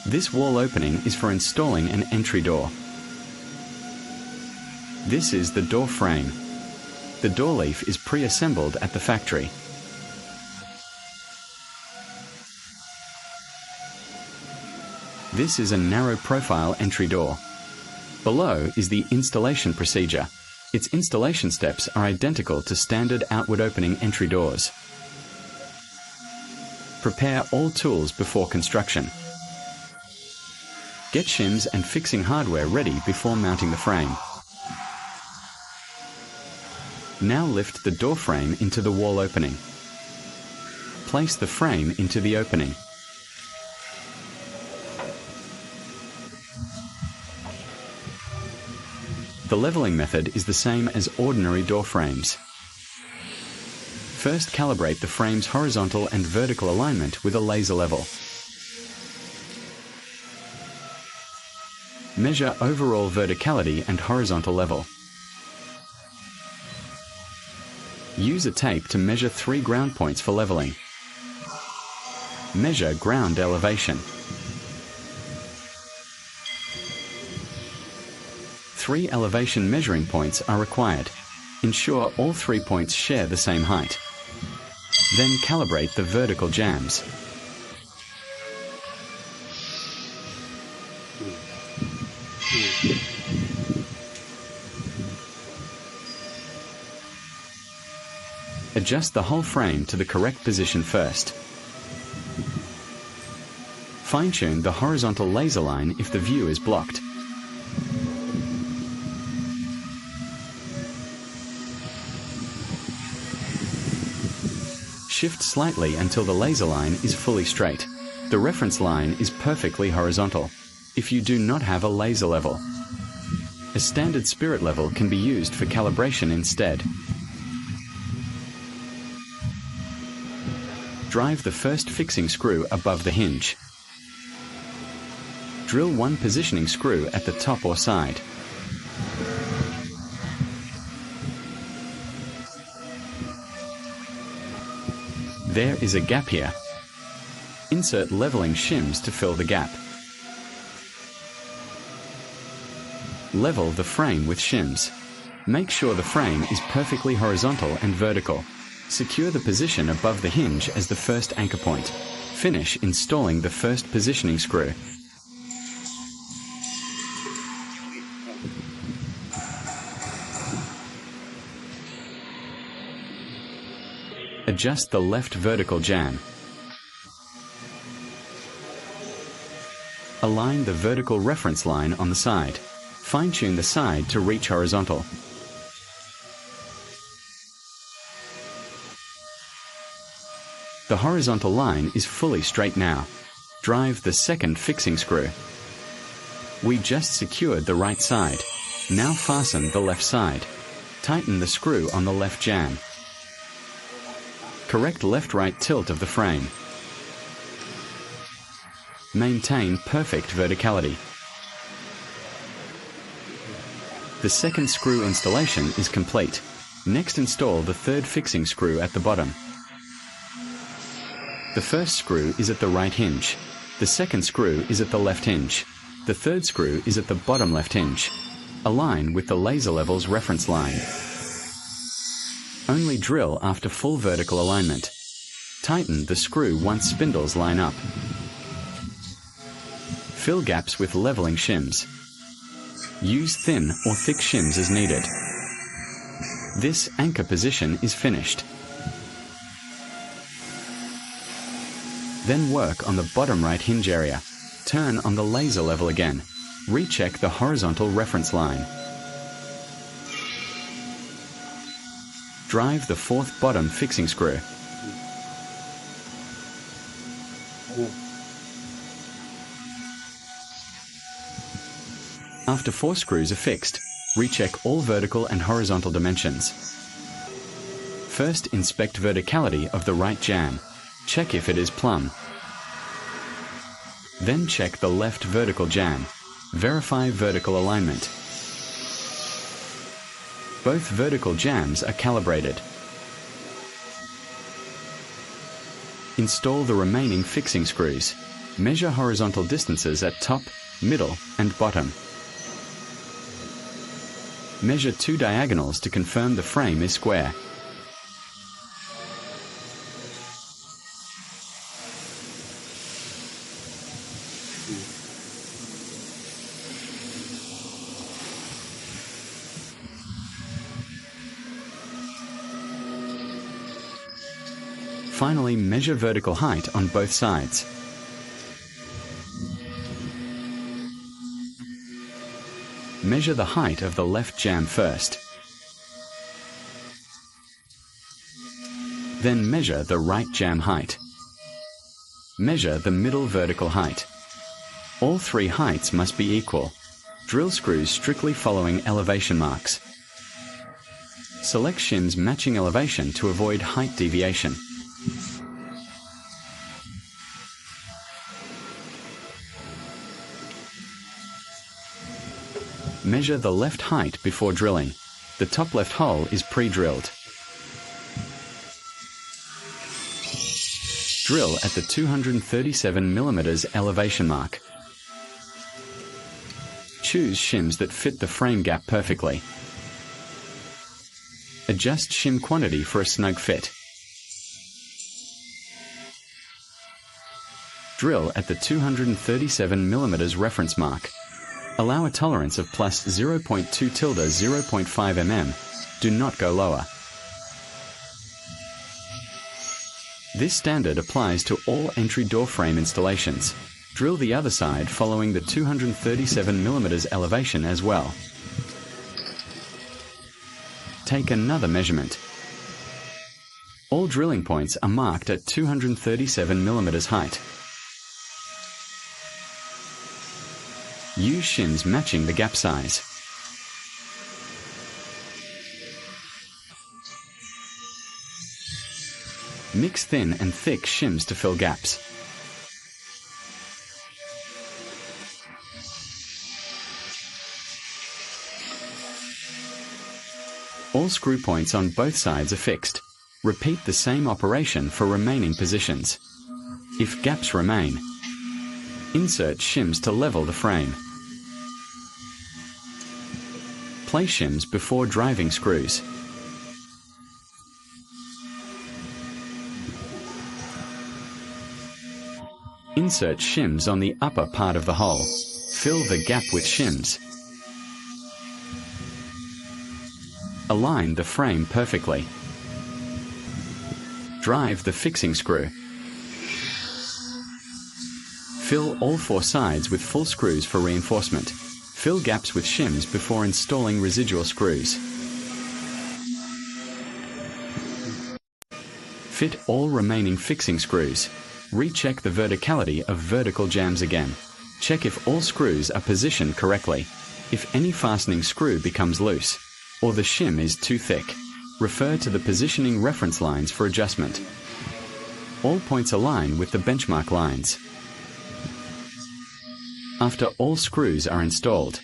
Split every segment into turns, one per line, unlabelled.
This wall opening is for installing an entry door. This is the door frame. The door leaf is pre-assembled at the factory. This is a narrow profile entry door. Below is the installation procedure. Its installation steps are identical to standard outward opening entry doors. Prepare all tools before construction. Get shims and fixing hardware ready before mounting the frame. Now lift the door frame into the wall opening. Place the frame into the opening. The leveling method is the same as ordinary door frames. First, calibrate the frame's horizontal and vertical alignment with a laser level. Measure overall verticality and horizontal level. Use a tape to measure 3 ground points for leveling. Measure ground elevation. 3 elevation measuring points are required. Ensure all 3 points share the same height. Then calibrate the vertical jambs. Adjust the whole frame to the correct position first. Fine-tune the horizontal laser line if the view is blocked. Shift slightly until the laser line is fully straight. The reference line is perfectly horizontal if you do not have a laser level. A standard spirit level can be used for calibration instead. Drive the first fixing screw above the hinge. Drill one positioning screw at the top or side. There is a gap here. Insert leveling shims to fill the gap. Level the frame with shims. Make sure the frame is perfectly horizontal and vertical. Secure the position above the hinge as the first anchor point. Finish installing the first positioning screw. Adjust the left vertical jamb. Align the vertical reference line on the side. Fine-tune the side to reach horizontal. The horizontal line is fully straight now. Drive the second fixing screw. We just secured the right side. Now fasten the left side. Tighten the screw on the left jamb. Correct left-right tilt of the frame. Maintain perfect verticality. The second screw installation is complete. Next, install the third fixing screw at the bottom. The first screw is at the right hinge. The second screw is at the left hinge. The third screw is at the bottom left hinge. Align with the laser level's reference line. Only drill after full vertical alignment. Tighten the screw once spindles line up. Fill gaps with leveling shims. Use thin or thick shims as needed. This anchor position is finished. Then work on the bottom right hinge area. Turn on the laser level again. Recheck the horizontal reference line. Drive the fourth bottom fixing screw. After 4 screws are fixed, recheck all vertical and horizontal dimensions. First, inspect verticality of the right jamb. Check if it is plumb. Then check the left vertical jamb. Verify vertical alignment. Both vertical jambs are calibrated. Install the remaining fixing screws. Measure horizontal distances at top, middle, and bottom. Measure 2 diagonals to confirm the frame is square. Finally, measure vertical height on both sides. Measure the height of the left jamb first. Then measure the right jamb height. Measure the middle vertical height. All 3 heights must be equal. Drill screws strictly following elevation marks. Select shims matching elevation to avoid height deviation. Measure the left height before drilling. The top left hole is pre-drilled. Drill at the 237 mm elevation mark. Choose shims that fit the frame gap perfectly. Adjust shim quantity for a snug fit. Drill at the 237 mm reference mark. Allow a tolerance of plus 0.2 tilde 0.5 mm. Do not go lower. This standard applies to all entry door frame installations. Drill the other side following the 237 mm elevation as well. Take another measurement. All drilling points are marked at 237 mm height. Use shims matching the gap size. Mix thin and thick shims to fill gaps. All screw points on both sides are fixed. Repeat the same operation for remaining positions. If gaps remain, insert shims to level the frame. Place shims before driving screws. Insert shims on the upper part of the hole. Fill the gap with shims. Align the frame perfectly. Drive the fixing screw. Fill all 4 sides with full screws for reinforcement. Fill gaps with shims before installing residual screws. Fit all remaining fixing screws. Recheck the verticality of vertical jambs again. Check if all screws are positioned correctly. If any fastening screw becomes loose, or the shim is too thick, refer to the positioning reference lines for adjustment. All points align with the benchmark lines. After all screws are installed,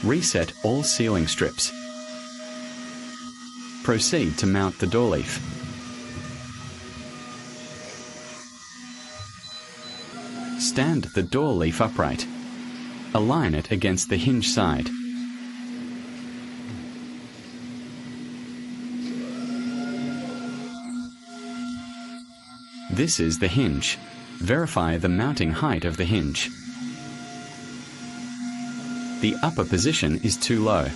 reset all sealing strips. Proceed to mount the door leaf. Stand the door leaf upright. Align it against the hinge side. This is the hinge. Verify the mounting height of the hinge. The upper position is too low.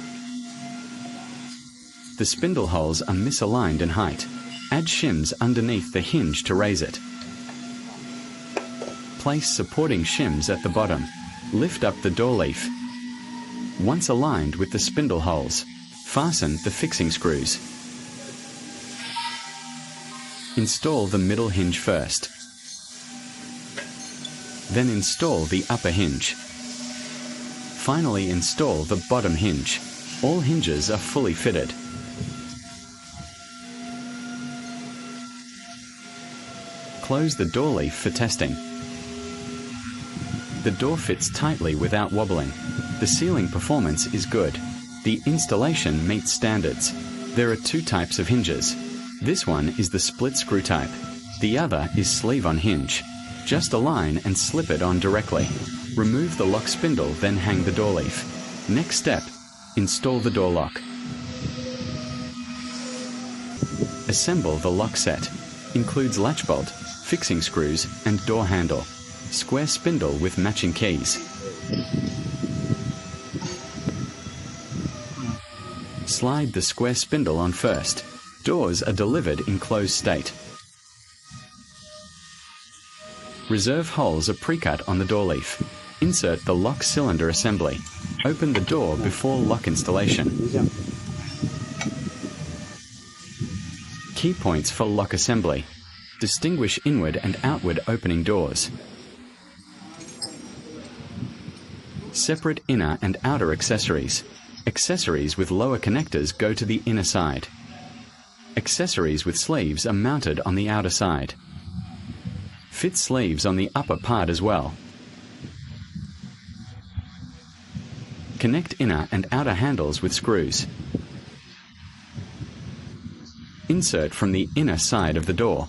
The spindle holes are misaligned in height. Add shims underneath the hinge to raise it. Place supporting shims at the bottom. Lift up the door leaf. Once aligned with the spindle holes, fasten the fixing screws. Install the middle hinge first. Then install the upper hinge. Finally, install the bottom hinge. All hinges are fully fitted. Close the door leaf for testing. The door fits tightly without wobbling. The sealing performance is good. The installation meets standards. There are 2 types of hinges. This one is the split screw type. The other is sleeve on hinge. Just align and slip it on directly. Remove the lock spindle, then hang the door leaf. Next step, install the door lock. Assemble the lock set. Includes latch bolt, fixing screws and door handle. Square spindle with matching keys. Slide the square spindle on first. Doors are delivered in closed state. Reserve holes are pre-cut on the door leaf. Insert the lock cylinder assembly. Open the door before lock installation. Key points for lock assembly. Distinguish inward and outward opening doors. Separate inner and outer accessories. Accessories with lower connectors go to the inner side. Accessories with sleeves are mounted on the outer side. Fit sleeves on the upper part as well. Connect inner and outer handles with screws. Insert from the inner side of the door.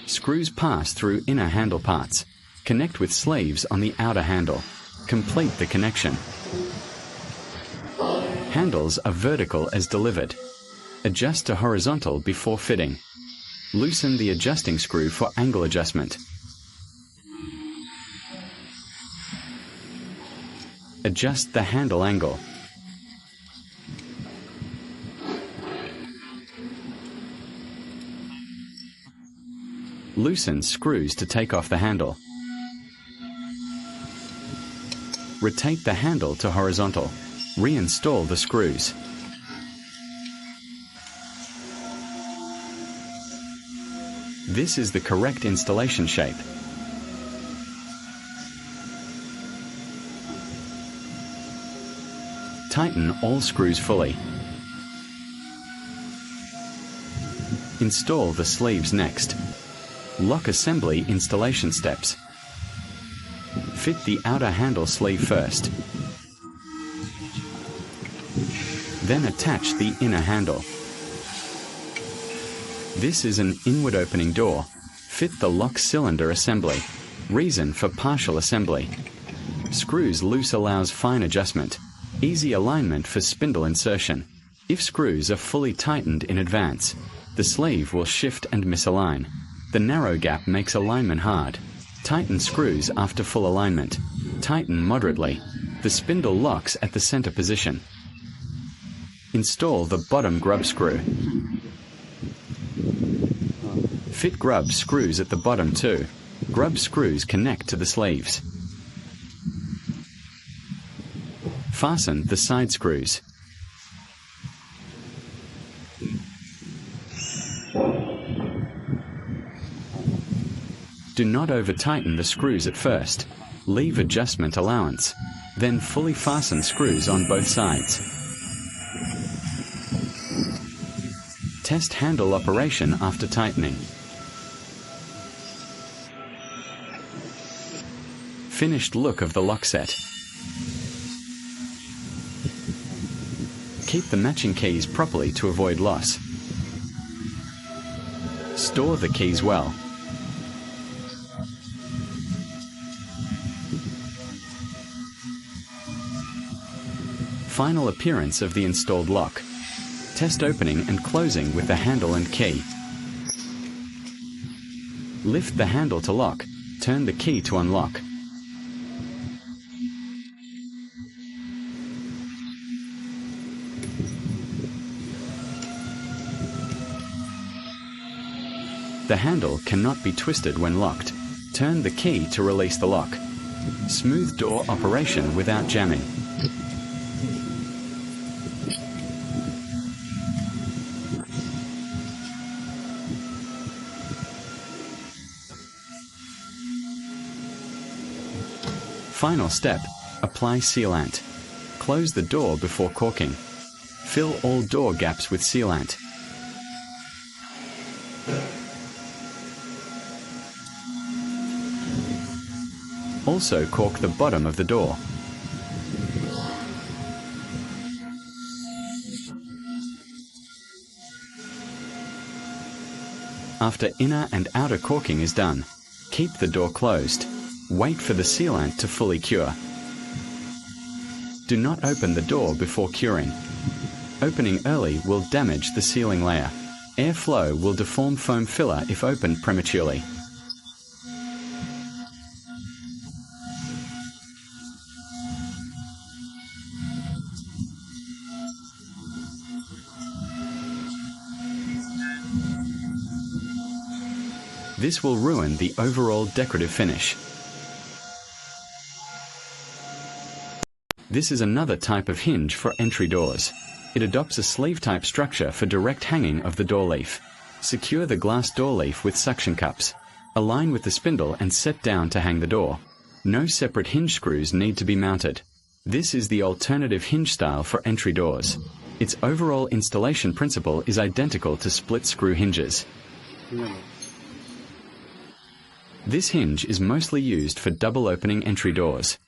Screws pass through inner handle parts. Connect with sleeves on the outer handle. Complete the connection. Handles are vertical as delivered. Adjust to horizontal before fitting. Loosen the adjusting screw for angle adjustment. Adjust the handle angle. Loosen screws to take off the handle. Rotate the handle to horizontal. Reinstall the screws. This is the correct installation shape. Tighten all screws fully. Install the sleeves next. Lock assembly installation steps. Fit the outer handle sleeve first. Then attach the inner handle. This is an inward opening door. Fit the lock cylinder assembly. Reason for partial assembly. Screws loose allows fine adjustment. Easy alignment for spindle insertion. If screws are fully tightened in advance, the sleeve will shift and misalign. The narrow gap makes alignment hard. Tighten screws after full alignment. Tighten moderately. The spindle locks at the center position. Install the bottom grub screw. Fit grub screws at the bottom too. Grub screws connect to the sleeves. Fasten the side screws. Do not over-tighten the screws at first. Leave adjustment allowance. Then fully fasten screws on both sides. Test handle operation after tightening. Finished look of the lock set. Keep the matching keys properly to avoid loss. Store the keys well. Final appearance of the installed lock. Test opening and closing with the handle and key. Lift the handle to lock. Turn the key to unlock. The handle cannot be twisted when locked. Turn the key to release the lock. Smooth door operation without jamming. Final step, apply sealant. Close the door before caulking. Fill all door gaps with sealant. Also caulk the bottom of the door. After inner and outer caulking is done, keep the door closed. Wait for the sealant to fully cure. Do not open the door before curing. Opening early will damage the sealing layer. Airflow will deform foam filler if opened prematurely. This will ruin the overall decorative finish. This is another type of hinge for entry doors. It adopts a sleeve-type structure for direct hanging of the door leaf. Secure the glass door leaf with suction cups. Align with the spindle and set down to hang the door. No separate hinge screws need to be mounted. This is the alternative hinge style for entry doors. Its overall installation principle is identical to split screw hinges. This hinge is mostly used for double opening entry doors.